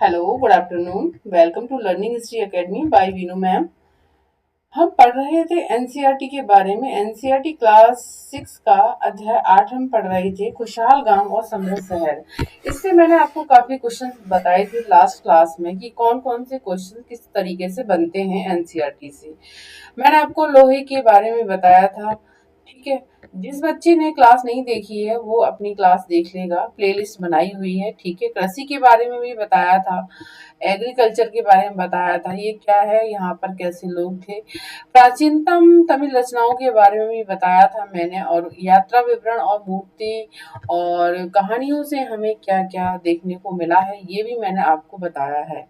Hello, good afternoon. Welcome to learning history academy by Veenu ma'am. हम पढ़ रहे थे एनसीईआरटी के बारे में। एनसीईआरटी क्लास 6 का अध्याय 8 हम पढ़ रहे थे, खुशहाल गांव और समृद्ध शहर। इससे मैंने आपको काफी क्वेश्चन बताए थे लास्ट क्लास में कि कौन कौन से क्वेश्चन किस तरीके से बनते हैं एनसीईआरटी से। मैंने आपको लोहे के बारे में बताया था। ठीक है, जिस बच्चे ने क्लास नहीं देखी है वो अपनी क्लास देख लेगा, प्लेलिस्ट बनाई हुई है। ठीक है, कृषि के बारे में भी बताया था, एग्रीकल्चर के बारे में बताया था, ये क्या है, यहाँ पर कैसे लोग थे। प्राचीनतम तमिल रचनाओं के बारे में भी बताया था मैंने, और यात्रा विवरण और मूर्ति और कहानियों से हमें क्या क्या देखने को मिला है ये भी मैंने आपको बताया है।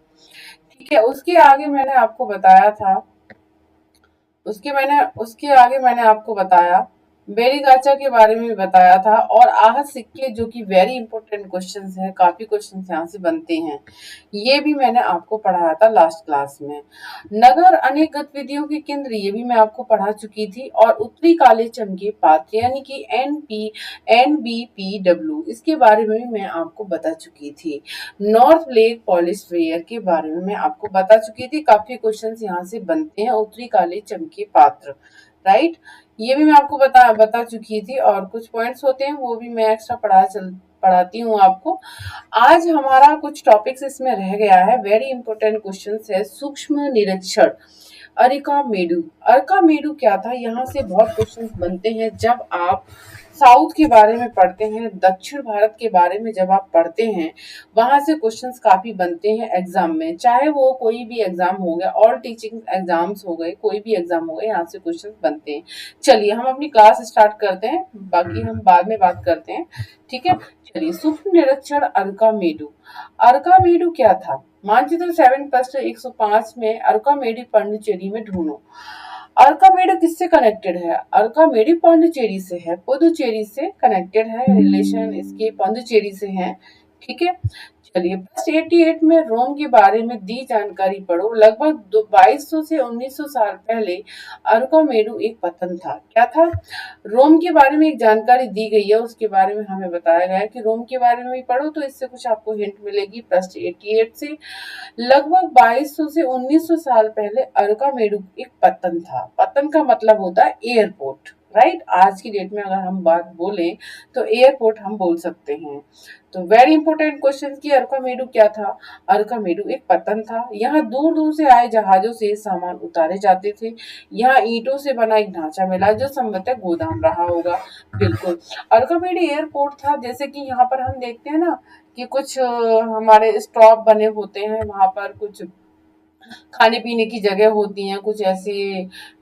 ठीक है, उसके आगे मैंने आपको बताया बेरी गाचा के बारे में भी बताया था, और आहत सिक्के जो कि वेरी इंपॉर्टेंट क्वेश्चंस हैं, काफी क्वेश्चंस यहाँ से बनते हैं, ये भी मैंने आपको पढ़ाया था लास्ट क्लास में। नगर अनेक गतिविधियों के केंद्र, ये भी मैं आपको पढ़ा चुकी थी। और उत्तरी काले चमके पात्र यानी कि NBPW, इसके बारे में भी मैं आपको बता चुकी थी। नॉर्थ ब्लेक पॉलिश वेयर के बारे में मैं आपको बता चुकी थी। काफी क्वेश्चंस यहाँ से बनते हैं, उत्तरी काले चमके पात्र, राइट, ये भी मैं आपको बता चुकी थी। और कुछ पॉइंट्स होते हैं वो भी मैं एक्स्ट्रा पढ़ाती हूँ आपको। आज हमारा कुछ टॉपिक्स इसमें रह गया है, वेरी इंपॉर्टेंट क्वेश्चन है। सूक्ष्म निरीक्षण, अरिका मेडू। अरका मेडू क्या था, यहाँ से बहुत क्वेश्चंस बनते हैं जब आप साउथ के बारे में पढ़ते हैं, दक्षिण भारत के बारे में जब आप पढ़ते हैं, वहां से क्वेश्चंस काफी बनते हैं एग्जाम में, चाहे वो कोई भी एग्जाम हो गया, ऑल टीचिंग एग्जाम्स हो गए, कोई भी एग्जाम हो गए, यहाँ से क्वेश्चंस बनते हैं। चलिए हम अपनी क्लास स्टार्ट करते हैं, बाकी हम बाद में बात करते हैं। ठीक है, चलिए। सूक्ष्म निरीक्षण अरकामेडू। अरकामेडू क्या था, मानचित्र 7+105 में अरकामेडी पांडिचेरी में ढूंढो। अरकामेडी किससे कनेक्टेड है, अरकामेडी पांडिचेरी से है, पुदुचेरी से कनेक्टेड है, रिलेशन इसके पांडिचेरी से है। ठीक है, चलिए। फर्स्ट 88 में रोम के बारे में दी जानकारी पढ़ो। लगभग 2200 से 1900 साल पहले अरकामेडू एक पतन था। क्या था, रोम के बारे में एक जानकारी दी गई है, उसके बारे में हमें बताया गया है कि रोम के बारे में भी पढ़ो, तो इससे कुछ आपको हिंट मिलेगी फर्स्ट 88 से। लगभग 2200 से 1900 साल पहले अरकामेडू एक पतन था। पतन का मतलब होता है एयरपोर्ट, राइट। आज की डेट में अगर हम बात बोलें तो एयरपोर्ट हम बोल सकते हैं। तो वेरी इंपॉर्टेंट क्वेश्चन की अरकामेडू क्या था, अरकामेडू एक पतन था। यहाँ दूर दूर से आए जहाजों से सामान उतारे जाते थे। यहाँ ईंटों से बना एक ढांचा मिला जो संभवतः गोदाम रहा होगा। बिल्कुल, अरकामेडू एयरपोर्ट था। जैसे कि यहाँ पर हम देखते हैं ना कि कुछ हमारे स्टॉप बने होते हैं, वहां पर कुछ खाने पीने की जगह होती हैं, कुछ ऐसे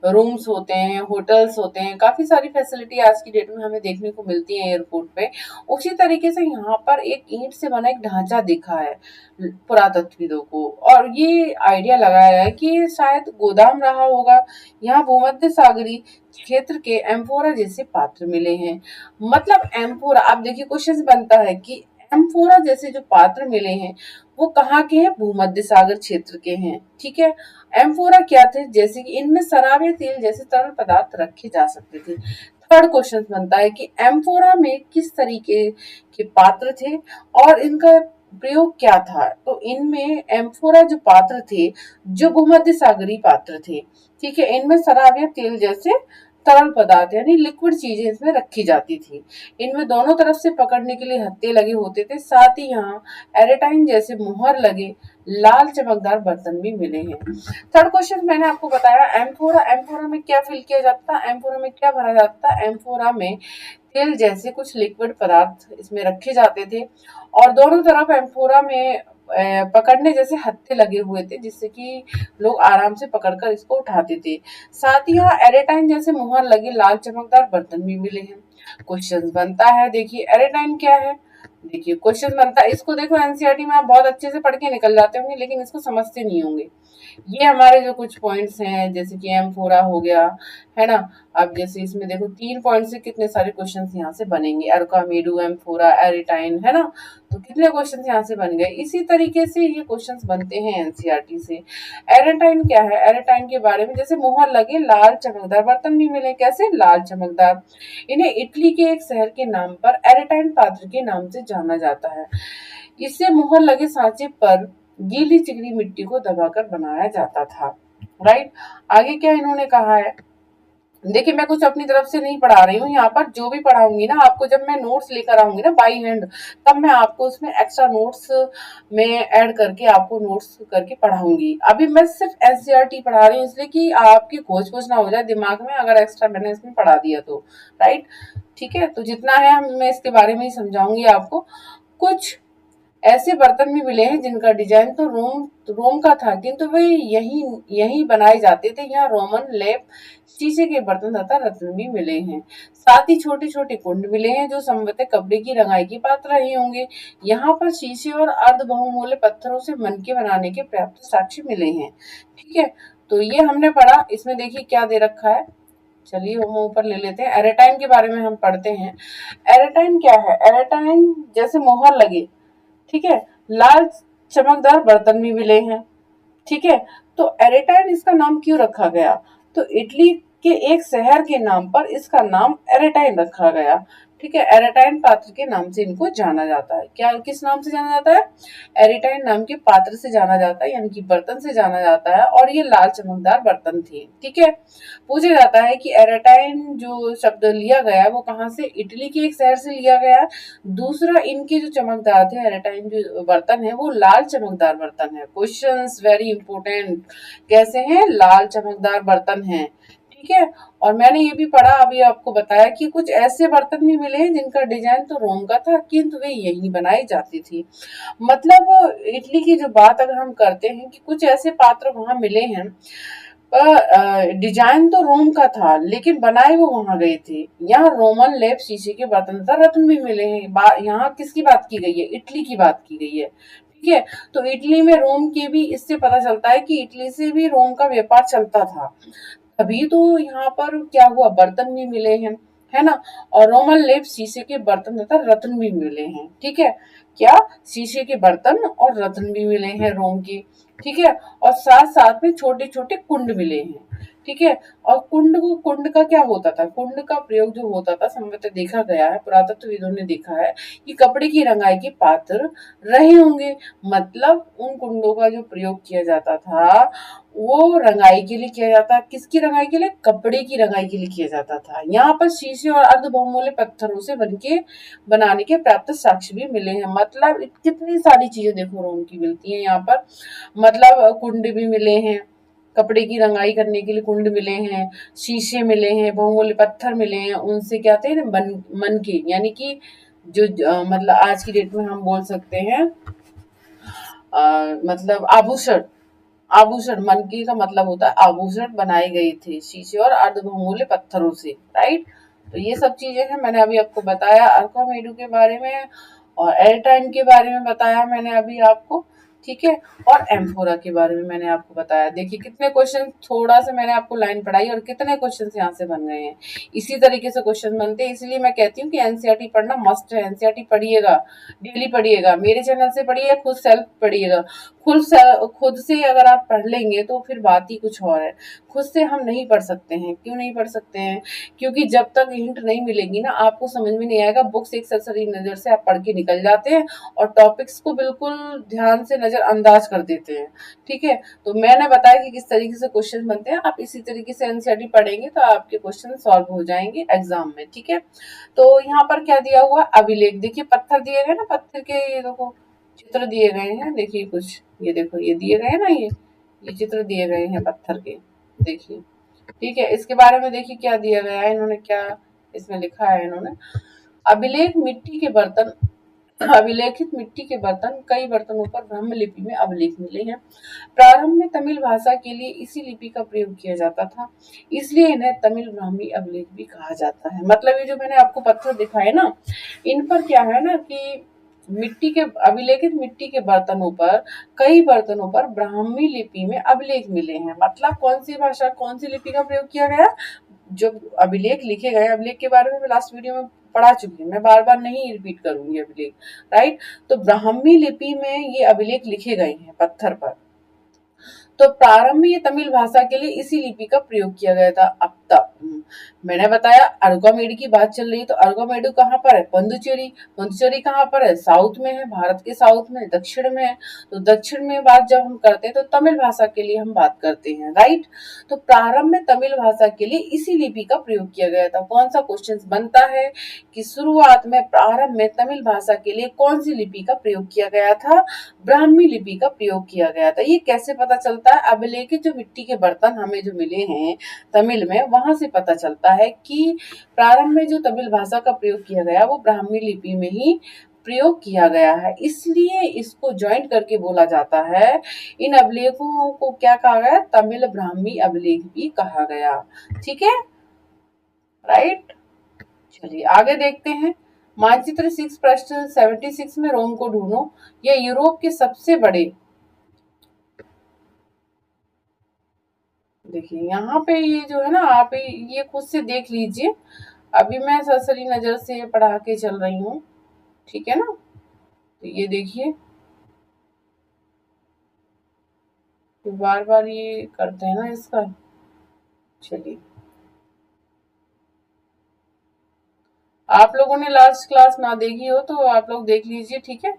रूम्स होते हैं, होटल्स होते हैं, काफी सारी फैसिलिटी आज की डेट में हमें देखने को मिलती है एयरपोर्ट पे। उसी तरीके से यहाँ पर एक ईंट से बना एक ढांचा दिखा है पुरातत्वविदों को, और ये आइडिया लगाया है कि शायद गोदाम रहा होगा। यहाँ भूमध्य सागरीय क्षेत्र के एम्फोरा जैसे पात्र मिले हैं। मतलब एम्फोरा, आप देखिए क्वेश्चन बनता है कि एम्फोरा जैसे जो पात्र मिले हैं वो कहाँ के हैं, भूमध्य सागर क्षेत्र के हैं। ठीक है, एम्फोरा क्या थे, जैसे कि इनमें शराब या तेल जैसे तरल पदार्थ रखे जा सकते थे। थर्ड क्वेश्चन बनता है कि एम्फोरा में किस तरीके के पात्र थे और इनका प्रयोग क्या था। तो इनमें एम्फोरा जो पात्र थे, जो भूमध्य सागरीय पात्र थे, ठीक है, इनमें शराब या तेल जैसे तरल पदार्थ यानी लिक्विड चीजें इसमें रखी जाती थी। इनमें दोनों तरफ से पकड़ने के लिए हत्थे लगे होते थे, साथ ही यहाँ एरेटाइन जैसे मुहर लगे लाल चमकदार बर्तन भी मिले हैं। थर्ड क्वेश्चन मैंने आपको बताया एम्फोरा। एम्फोरा में क्या फिल किया जाता है, एम्फोरा में क्या भरा जाता है, एम्फोरा में तेल जैसे कुछ लिक्विड पदार्थ इसमें रखे जाते थे, और दोनों तरफ एम्फोरा में पकड़ने जैसे हत्थे लगे हुए थे, जिससे कि लोग आराम से पकड़कर इसको उठाते थे। साथ ही यहाँ एरेटाइन जैसे मुहर लगे लाल चमकदार बर्तन भी मिले हैं। क्वेश्चन बनता है, देखिए एरेटाइन क्या है। देखिए क्वेश्चन बनता है, इसको देखो एनसीईआरटी में आप बहुत अच्छे से पढ़ के निकल जाते होंगे, लेकिन इसको समझते नहीं होंगे। ये हमारे जो कुछ पॉइंट्स हैं, जैसे कि एम्फोरा हो गया, है ना। अब जैसे इसमें देखो 3 पॉइंट से कितने सारे क्वेश्चंस यहाँ से बनेंगे, अरकामेडू, एम्फोरा, एरिटाइन, है ना। तो कितने क्वेश्चंस यहाँ से बन गए। इसी तरीके से ये क्वेश्चंस बनते हैं एनसीईआरटी से। एरेटाइन क्या है, एरेटाइन के बारे में जैसे मुहर लगे लाल चमकदार बर्तन भी मिले, कैसे, लाल चमकदार। इन्हें इटली के एक शहर के नाम पर एरेटाइन पात्र के नाम से जाना जाता है। इससे मुहर लगे सांचे पर गीली चिकनी मिट्टी को दबाकर बनाया जाता था। राइट। आगे क्या इन्होंने कहा है, देखिए मैं कुछ अपनी तरफ से नहीं पढ़ा रही हूँ, यहाँ पर जो भी पढ़ाऊंगी ना आपको, जब मैं नोट्स लेकर आऊंगी ना बाई हैंड, तब मैं आपको उसमें एक्स्ट्रा नोट्स में ऐड करके आपको नोट्स करके पढ़ाऊंगी। अभी मैं सिर्फ एनसीईआरटी पढ़ा रही हूँ, इसलिए कि आपकी खोज खोज ना हो जाए दिमाग में अगर एक्स्ट्रा मैंने इसमें पढ़ा दिया तो। राइट। ठीक है, तो जितना है मैं इसके बारे में ही समझाऊंगी आपको। कुछ ऐसे बर्तन भी मिले हैं जिनका डिजाइन तो रोम का था, किंतु वे यही यही बनाए जाते थे। यहाँ रोमन लेप शीशे के बर्तन तथा रत्न भी मिले हैं। साथ ही छोटे छोटे कुंड मिले हैं जो संभवतः कपड़े की रंगाई की पात्र रहे होंगे। यहाँ पर शीशे और अर्ध बहुमूल्य पत्थरों से मनके बनाने के पर्याप्त साक्ष्य मिले हैं। ठीक है, तो ये हमने पढ़ा। इसमें देखिए क्या दे रखा है, चलिए हम ऊपर ले लेते हैं। एरेटाइन के बारे में हम पढ़ते हैं। एरेटाइन क्या है, एरेटाइन जैसे मोहर लगे, ठीक है, लाल चमकदार बर्तन भी मिले हैं। ठीक है, तो एरेटाइन इसका नाम क्यों रखा गया, तो इटली के एक शहर के नाम पर इसका नाम एरेटाइन रखा गया। ठीक है, एरेटाइन पात्र के नाम से इनको जाना जाता है। क्या किस नाम से जाना जाता है, एरेटाइन नाम के पात्र से जाना जाता है, यानी कि बर्तन से जाना जाता है। और ये लाल चमकदार बर्तन थे। ठीक है, पूछा जाता है कि एरेटाइन जो शब्द लिया गया वो कहाँ से, इटली के एक शहर से लिया गया। दूसरा, इनके जो चमकदार थे, एरेटाइन जो बर्तन है वो लाल चमकदार बर्तन है। क्वेश्चंस वेरी इंपॉर्टेंट, कैसे हैं, लाल चमकदार बर्तन है। ठीक है, और मैंने ये भी पढ़ा, अभी आपको बताया कि कुछ ऐसे बर्तन भी मिले हैं जिनका डिजाइन तो रोम का था, किंतु वे यही बनाई जाती थी। मतलब इटली की जो बात अगर हम करते हैं कि कुछ ऐसे पात्र वहां मिले हैं, डिजाइन तो रोम का था लेकिन बनाए वो वहां गए थे। यहाँ रोमन लेप शीशे के बर्तन तथा रत्न भी मिले हैं। यहाँ किसकी बात की गई है, इटली की बात की गई है। ठीक है, तो इटली में रोम के भी, इससे पता चलता है कि इटली से भी रोम का व्यापार चलता था। अभी तो यहाँ पर क्या हुआ, बर्तन भी मिले हैं, है ना, और रोमन लेप शीशे के बर्तन तथा रत्न भी मिले हैं। ठीक है, क्या, शीशे के बर्तन और रत्न भी मिले हैं रोम के। ठीक है, और साथ साथ में छोटे छोटे कुंड मिले हैं। ठीक है, और कुंड का क्या होता था, कुंड का प्रयोग जो होता था, संभवतः देखा गया है, पुरातत्वविदों ने देखा है कि कपड़े की रंगाई के पात्र रहे होंगे। मतलब उन कुंडों का जो प्रयोग किया जाता था वो रंगाई के लिए किया जाता, किसकी रंगाई के लिए, कपड़े की रंगाई के लिए किया जाता था। यहाँ पर शीशे और अर्ध बहुमूल्य पत्थरों से बनके बनाने के प्राप्त साक्ष्य भी मिले हैं। मतलब कितनी सारी चीजें देखो रोम की मिलती हैं यहाँ पर। मतलब कुंड भी मिले हैं, कपड़े की रंगाई करने के लिए कुंड मिले हैं, शीशे मिले हैं, बहुमूल्य पत्थर मिले हैं, उनसे क्या थे, मन के, यानी कि जो मतलब आज की डेट में हम बोल सकते हैं मतलब आभूषण। आभूषण, मनकी का मतलब होता है आभूषण, बनाए गए थे शीशे और अर्धबहुमूल्य पत्थरों से। राइट, तो ये सब चीजें हैं, मैंने अभी आपको बताया अल्कामेडू के बारे में, और एल्टाइन के बारे में बताया मैंने अभी आपको। ठीक है, और एम्फोरा के बारे में मैंने आपको बताया। देखिए कितने क्वेश्चन, थोड़ा सा मैंने आपको लाइन पढ़ाई और कितने क्वेश्चन यहाँ से बन गए हैं। इसी तरीके से क्वेश्चन बनते हैं, इसलिए मैं कहती हूँ कि एनसीईआरटी पढ़ना मस्ट है। एनसीईआरटी पढ़िएगा, डेली पढ़िएगा, मेरे चैनल से पढ़िए, खुद सेल्फ पढ़िएगा। खुद से अगर आप पढ़ लेंगे तो फिर बात ही कुछ और है। खुद से हम नहीं पढ़ सकते हैं, क्यों नहीं पढ़ सकते हैं, क्योंकि जब तक हिंट नहीं मिलेगी ना आपको समझ में नहीं आएगा। बुक्स एक सरसरी नजर से आप पढ़ के निकल जाते हैं और टॉपिक्स को बिल्कुल ध्यान से नजरअंदाज कर देते हैं। ठीक है, तो मैंने बताया कि किस तरीके से क्वेश्चन बनते हैं, आप इसी तरीके से एनसीईआरटी पढ़ेंगे तो आपके क्वेश्चन सॉल्व हो जाएंगे एग्जाम में। ठीक है, तो यहाँ पर क्या दिया हुआ, अभिलेख, देखिए पत्थर दिए गए ना, पत्थर के ये देखो चित्र दिए गए हैं। देखिए कुछ, ये देखो ये दिए गए हैं ना, ये चित्र दिए गए हैं पत्थर के, देखिए। ठीक है, इसके बारे में देखिए क्या दिया गया है, इन्होंने क्या इसमें लिखा है, इन्होंने अभिलेख मिट्टी के बर्तन, अभिलेखित मिट्टी के बर्तन, कई बर्तनों पर ब्रह्म लिपि में अभिलेख मिले हैं। प्रारंभ में तमिल भाषा के लिए इसी लिपि का प्रयोग किया जाता था, इसलिए इन्हें तमिल ब्राह्मी अभिलेख भी कहा जाता है। मतलब ये जो मैंने आपको पत्थर दिखाए ना, इन पर क्या है ना कि मिट्टी के, अभिलेखित मिट्टी के बर्तनों पर, कई बर्तनों पर ब्राह्मी लिपि में अभिलेख मिले हैं। मतलब कौन सी भाषा, कौन सी लिपि का प्रयोग किया गया, जो अभिलेख लिखे गए, अभिलेख के बारे में मैं लास्ट वीडियो में पढ़ा चुकी हूँ, मैं बार बार नहीं रिपीट करूंगी अभिलेख। राइट, तो ब्राह्मी लिपि में ये अभिलेख लिखे गए हैं पत्थर पर। तो प्रारंभ में ये तमिल भाषा के लिए इसी लिपि का प्रयोग किया गया था। अब तक मैंने बताया अरुकामेडी की बात चल रही है, तो अरुकामेडू कहाँ पर है? पुडुचेरी। पुडुचेरी कहाँ पर है? साउथ में है, भारत के साउथ में, दक्षिण में है। तो दक्षिण में बात जब हम करते हैं तो तमिल भाषा के लिए हम बात करते हैं, राइट। तो प्रारंभ में तमिल भाषा के लिए इसी लिपि का प्रयोग किया गया था। कौन सा क्वेश्चन बनता है कि शुरुआत में प्रारंभ में तमिल भाषा के लिए कौन सी लिपि का प्रयोग किया गया था? ब्राह्मी लिपि का प्रयोग किया गया था। ये कैसे पता चलता है? अभिलेखित जो मिट्टी के बर्तन हमें जो मिले हैं तमिल में, वहां से पता चलता है कि प्रारंभ में जो तमिल भाषा का प्रयोग किया गया वो ब्राह्मी लिपि में ही प्रयोग किया गया है, इसलिए इसको ज्वाइंट करके बोला जाता है। इन अभिलेखों को क्या कहा गया? तमिल ब्राह्मी अभिलेख भी कहा गया। ठीक है, राइट। चलिए आगे देखते हैं। मानचित्र 6 प्रश्न 76 में रोम को ढूंढो। यह यूरोप के सबसे बड़े, देखिए यहाँ पे ये जो है ना, आप ये खुद से देख लीजिए। अभी मैं सरसरी नजर से पढ़ा के चल रही हूँ, ठीक है ना। तो ये देखिए, तो बार बार ये करते हैं ना इसका। चलिए, आप लोगों ने लास्ट क्लास ना देखी हो तो आप लोग देख लीजिए, ठीक है।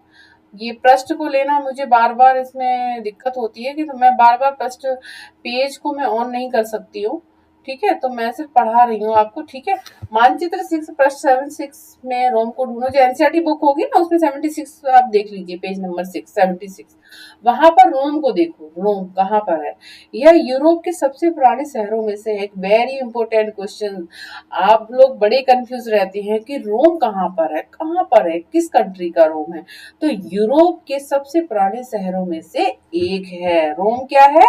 ये पृष्ठ को लेना मुझे बार बार इसमें दिक्कत होती है कि तो मैं बार बार पृष्ठ पेज को मैं ऑन नहीं कर सकती हूँ, ठीक है। तो मैं सिर्फ पढ़ा रही हूँ आपको, ठीक है। मानचित्र 6 पृष्ठ 76 में रोम को ढूंढो। जो एनसीईआरटी बुक होगी ना उसमें 76 आप देख लीजिए, पेज नंबर 76। वहां पर रोम को देखो, रोम कहाँ पर है? यह यूरोप के सबसे पुराने शहरों में से एक वेरी इंपॉर्टेंट क्वेश्चन। आप लोग बड़े कंफ्यूज रहते हैं कि रोम कहाँ पर है, कहाँ पर है, किस कंट्री का रोम है? तो यूरोप के सबसे पुराने शहरों में से एक है रोम। क्या है?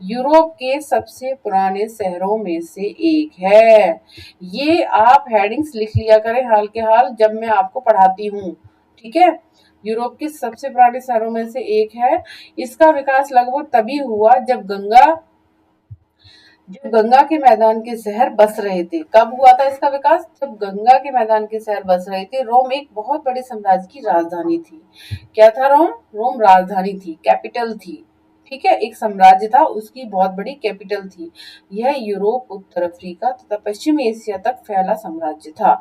यूरोप के सबसे पुराने शहरों में से एक है। ये आप हेडिंग्स लिख लिया करें हाल के हाल जब मैं आपको पढ़ाती हूँ, ठीक है। यूरोप के सबसे पुराने शहरों में से एक है। इसका विकास लगभग तभी हुआ जब गंगा के मैदान के शहर बस रहे थे। कब हुआ था इसका विकास? जब गंगा के मैदान के शहर बस रहे थे। रोम एक बहुत बड़े साम्राज्य की राजधानी थी। क्या था रोम? रोम राजधानी थी, कैपिटल थी, ठीक है। एक साम्राज्य था, उसकी बहुत बड़ी कैपिटल थी। यह यूरोप, उत्तर अफ्रीका तथा पश्चिमी एशिया तक फैला साम्राज्य था।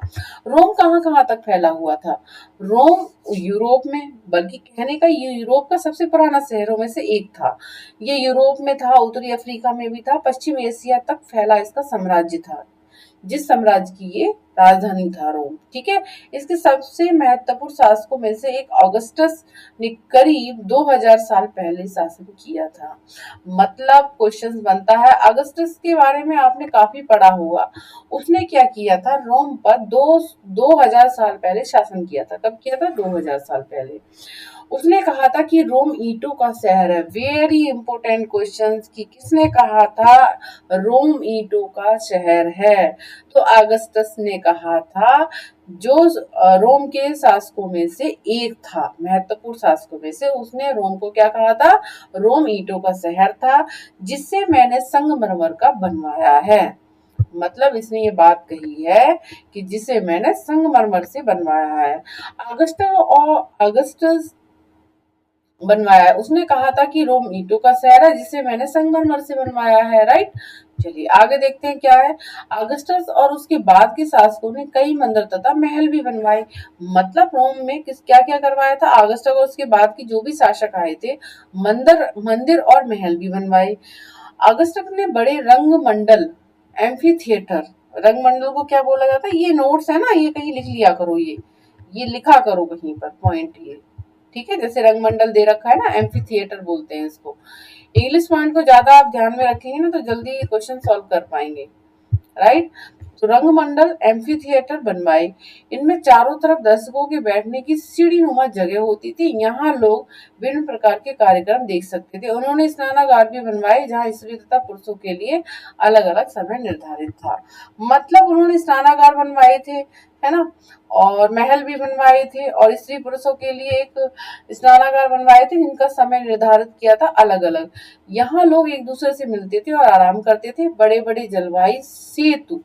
रोम कहाँ कहाँ तक फैला हुआ था? रोम यूरोप में, बल्कि कहने का ये यूरोप का सबसे पुराना शहरों में से एक था। ये यूरोप में था, उत्तरी अफ्रीका में भी था, पश्चिम एशिया तक फैला इसका साम्राज्य था, जिस साम्राज्य की ये राजधानी था रोम, ठीक है। इसके सबसे महत्वपूर्ण शासकों में से एक ऑगस्टस ने करीब 2000 साल पहले शासन किया था। मतलब क्वेश्चन बनता है, ऑगस्टस के बारे में आपने काफी पढ़ा होगा। उसने क्या किया था? रोम पर 2000 साल पहले शासन किया था। कब किया था? 2000 साल पहले। उसने कहा था कि रोम ईंटों का शहर है। वेरी इंपॉर्टेंट क्वेश्चन कि किसने कहा था रोम ईंटों का शहर है? तो अगस्टस ने कहा था, जो रोम के शासकों में से एक था, महत्वपूर्ण शासकों में से। उसने रोम को क्या कहा था? रोम ईंटों का शहर था, जिससे मैंने संगमरमर का बनवाया है। मतलब इसने ये बात कही है कि जिसे मैंने संगमरमर से बनवाया है। अगस्टस बनवाया है। उसने कहा था कि रोम ईंटों का शहर है, जिसे मैंने संगमरमर से बनवाया है, राइट। चलिए आगे देखते हैं क्या है। अगस्टस और उसके बाद के शासकों ने कई मंदिर तथा महल भी बनवाए। मतलब रोम में किस क्या क्या करवाया था? अगस्टस और उसके बाद के जो भी शासक आए थे, मंदिर और महल भी बनवाए। अगस्टस ने बड़े रंगमंडल, एम्फी थिएटर, रंगमंडल को क्या बोला जाता है? ये नोट्स है ना, ये कहीं लिख लिया करो, ये लिखा करो कहीं पर पॉइंट, ये ठीक है। जैसे रंगमंडल दे रखा है ना, एम्फी थिएटर बोलते हैं इसको। इंग्लिश पॉइंट को ज्यादा आप ध्यान में रखेंगे ना तो जल्दी क्वेश्चन सॉल्व कर पाएंगे, राइट। तो रंगमंडल, एम्फी थिएटर बनवाए। इनमें चारों तरफ दर्शकों के बैठने की सीढ़ी नुमा जगह होती थी। यहाँ लोग विभिन्न प्रकार के कार्यक्रम देख सकते थे। उन्होंने स्नानागार भी बनवाए, जहाँ स्त्री तथा पुरुषों के लिए अलग अलग समय निर्धारित था। मतलब उन्होंने स्नानागार बनवाए थे, है ना, और महल भी बनवाए थे, और स्त्री पुरुषों के लिए एक स्नानागार बनवाए थे, जिनका समय निर्धारित किया था अलग अलग। यहाँ लोग एक दूसरे से मिलते थे और आराम करते थे। बड़े बड़े जलवायु सेतु,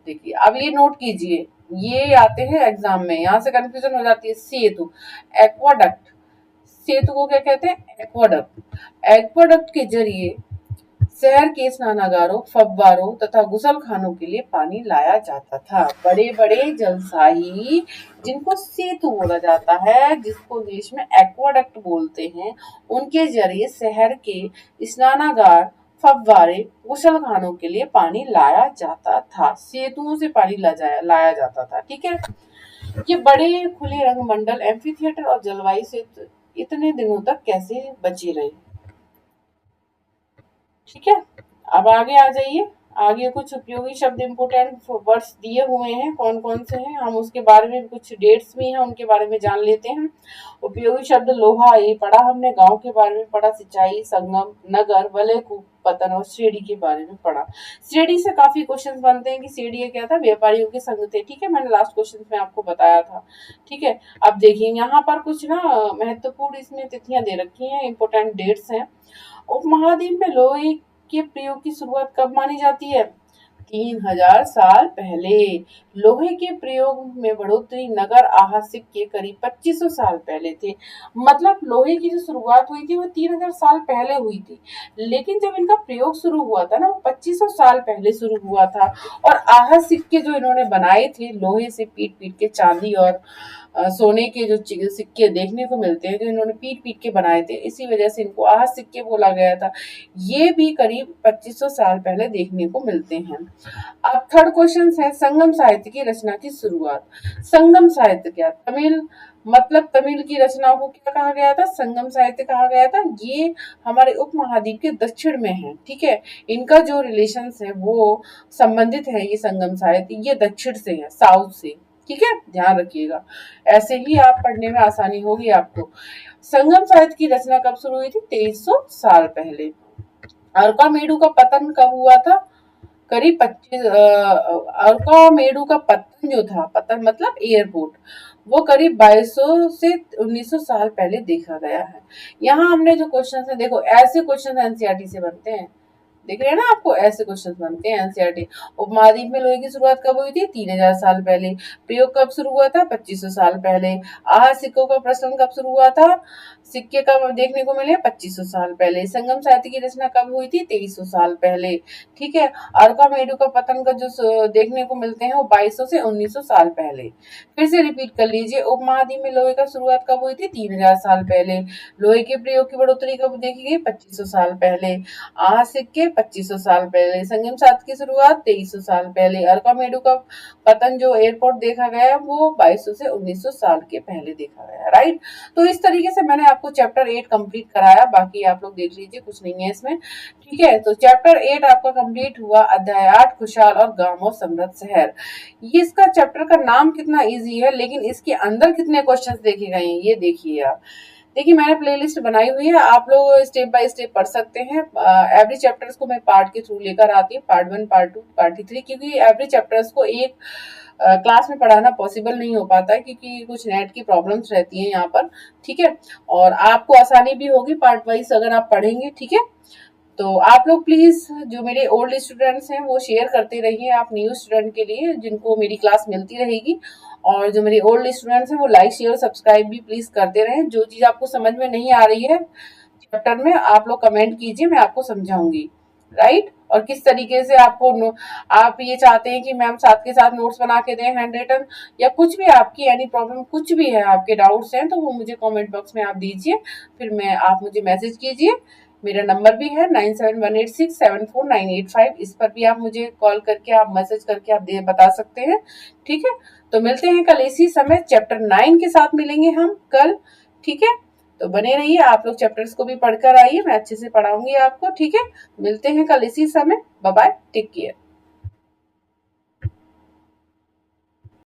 देखिए अब ये नोट कीजिए, ये आते हैं एग्जाम में, यहाँ से कंफ्यूजन हो जाती है। सेतु, एक्वाडक्ट, सेतु को क्या कहते हैं? एक्वाडक्ट। एक्वाडक्ट के जरिए शहर के स्नानागारों, फव्वारों तथा गुसलखानों के लिए पानी लाया जाता था। बड़े बड़े जलशाही, जिनको सेतु बोला जाता है, जिसको देश में एक्वाडक्ट बोलते हैं, उनके जरिए शहर के स्नानागार, फव्वारे, गुसलखानों के लिए पानी लाया जाता था। सेतुओं से पानी लाया जाता था। ठीक है। ये बड़े खुले रंग मंडल, एम्फी थिएटर और जलवायु से इतने दिनों तक कैसे बचे रहे। ठीक है। अब आगे आ जाइए। आगे कुछ उपयोगी शब्द इम्पोर्टेंट वर्ड्स दिए हुए हैं, कौन कौन से हैं, हम उसके बारे में कुछ डेट्स भी हैं उनके बारे में जान लेते हैं। उपयोगी शब्द लोहा, ये पढ़ा हमने। गांव के बारे में पढ़ा। सिंचाई, संगम, नगर, वलय, कूप, पतन और श्रेणी के बारे में पढ़ा। श्रेणी से काफी क्वेश्चंस बनते हैं कि श्रेणी क्या था, व्यापारियों के संघ थे। ठीक है, मैंने लास्ट क्वेश्चन में आपको बताया था। ठीक है। अब देखिए यहाँ पर कुछ ना महत्वपूर्ण इसमें तिथियां दे रखी हैं, इंपोर्टेंट डेट्स हैं। उपमहाद्वीप में लोहे के प्रयोग की शुरुआत कब मानी जाती है? 3000 साल पहले। लोहे के प्रयोग में बढ़ोतरी नगर आहा सिक्के करीब 2500 साल पहले थे। मतलब लोहे की जो शुरुआत हुई थी वो 3000 साल पहले हुई थी, लेकिन जब इनका प्रयोग शुरू हुआ था ना, वो 2500 साल पहले शुरू हुआ था। और आहा सिक्के जो इन्होंने बनाए थे लोहे से पीट पीट के, चांदी और सोने के जो सिक्के देखने को मिलते हैं, जो इन्होंने पीट पीट के बनाए थे, इसी वजह से इनको आहा सिक्के बोला गया था। ये भी करीब 2500 साल पहले देखने को मिलते हैं। अब थर्ड क्वेश्चन है, संगम साहित्य की रचना की शुरुआत। संगम साहित्य क्या? तमिल, मतलब तमिल की रचनाओं को क्या कहा गया था? संगम साहित्य कहा गया था। ये हमारे उपमहाद्वीप के दक्षिण में है। ठीक है। इनका जो रिलेशंस है वो संबंधित है, ये संगम साहित्य, ये दक्षिण से है, साउथ से। ठीक है, ध्यान रखिएगा, ऐसे ही आप पढ़ने में आसानी होगी आपको। संगम साहित्य की रचना कब शुरू हुई थी? 2300 साल पहले। अरकामेडू का पतन कब हुआ था? करीब 25। अरकामेडू का पतन जो था, पतन मतलब एयरपोर्ट, वो करीब 2200 से 1900 साल पहले देखा गया है। यहाँ हमने जो क्वेश्चन है, देखो ऐसे क्वेश्चन एनसीईआरटी से बनते हैं, देख रहे हैं ना, आपको ऐसे क्वेश्चन बनते हैं एनसीईआरटी। उपमहाद्वीप में लोहे की शुरुआत कब हुई थी? 3000 साल पहले। प्रयोग कब शुरू हुआ था? 2500 साल पहले। आहा सिक्कों का प्रचलन कब शुरू हुआ था? सिक्के कब देखने को मिले? 2500 साल पहले। संगम साहित्य की रचना कब हुई थी? 2300 साल पहले। ठीक है। अरकामेडू का पतन का जो देखने को मिलते हैं वो 2200 से 1900 साल पहले। फिर से रिपीट कर लीजिए, उपमहाद्वीप में लोहे का शुरुआत कब हुई थी? 3000 साल पहले। लोहे के प्रयोग की बढ़ोतरी कब देखी गई? 2500 साल पहले। आहा सिक्के 2500 साल पहले। संगम साहित्य की शुरुआत 2300 साल पहले। अरकामेडू का पतन जो एयरपोर्ट देखा गया वो 2200 से 1900 साल के पहले देखा गया। राइट। तो इस तरीके से मैंने आपको चैप्टर 8 कंप्लीट कराया, बाकी आप लोग देख लीजिए, कुछ नहीं है इसमें। ठीक है। तो चैप्टर 8 आपका कंप्लीट हुआ। अध्याय 8 खुशहाल और गांव और समृद्ध शहर। ये इसका चैप्टर का नाम कितना इजी है, लेकिन इसके अंदर कितने क्वेश्चंस देखे गए हैं ये देखिए आप। देखिए मैंने प्लेलिस्ट बनाई हुई है, आप लोग स्टेप बाय स्टेप पढ़ सकते हैं। एवरी चैप्टर्स को मैं पार्ट के थ्रू लेकर आती हूँ, पार्ट 1, पार्ट 2, पार्ट 3, क्योंकि एवरी चैप्टर्स को एक क्लास में पढ़ाना पॉसिबल नहीं हो पाता है, क्योंकि कुछ नेट की प्रॉब्लम्स रहती हैं यहाँ पर। ठीक है। और आपको आसानी भी होगी पार्ट वाइज अगर आप पढ़ेंगे। ठीक है। तो आप लोग प्लीज, जो मेरे ओल्ड स्टूडेंट्स हैं वो शेयर करते रहिए आप न्यू स्टूडेंट के लिए, जिनको मेरी क्लास मिलती रहेगी। और जो मेरे ओल्ड स्टूडेंट्स हैं वो लाइक शेयर सब्सक्राइब भी प्लीज करते रहें। जो चीज आपको समझ में नहीं आ रही है चैप्टर में, आप लोग कमेंट कीजिए, मैं आपको समझाऊंगी। राइट। और किस तरीके से आपको आप ये चाहते हैं कि मैम साथ के साथ नोट्स बना के दें हैंड रिटन, या कुछ भी आपकी एनी प्रॉब्लम कुछ भी है, आपके डाउट्स हैं, तो वो मुझे कमेंट बॉक्स में आप दीजिए। फिर आप मुझे मैसेज कीजिए। मेरा नंबर भी है 9718674985, इस पर भी आप मुझे कॉल करके, आप मैसेज करके आप बता सकते हैं। ठीक है। तो मिलते हैं कल इसी समय, चैप्टर 9 के साथ मिलेंगे हम कल। ठीक है। तो बने रहिए, आप लोग चैप्टर्स को भी पढ़कर आइए, मैं अच्छे से पढ़ाऊंगी आपको। ठीक है। मिलते हैं कल इसी समय। Bye bye, take care.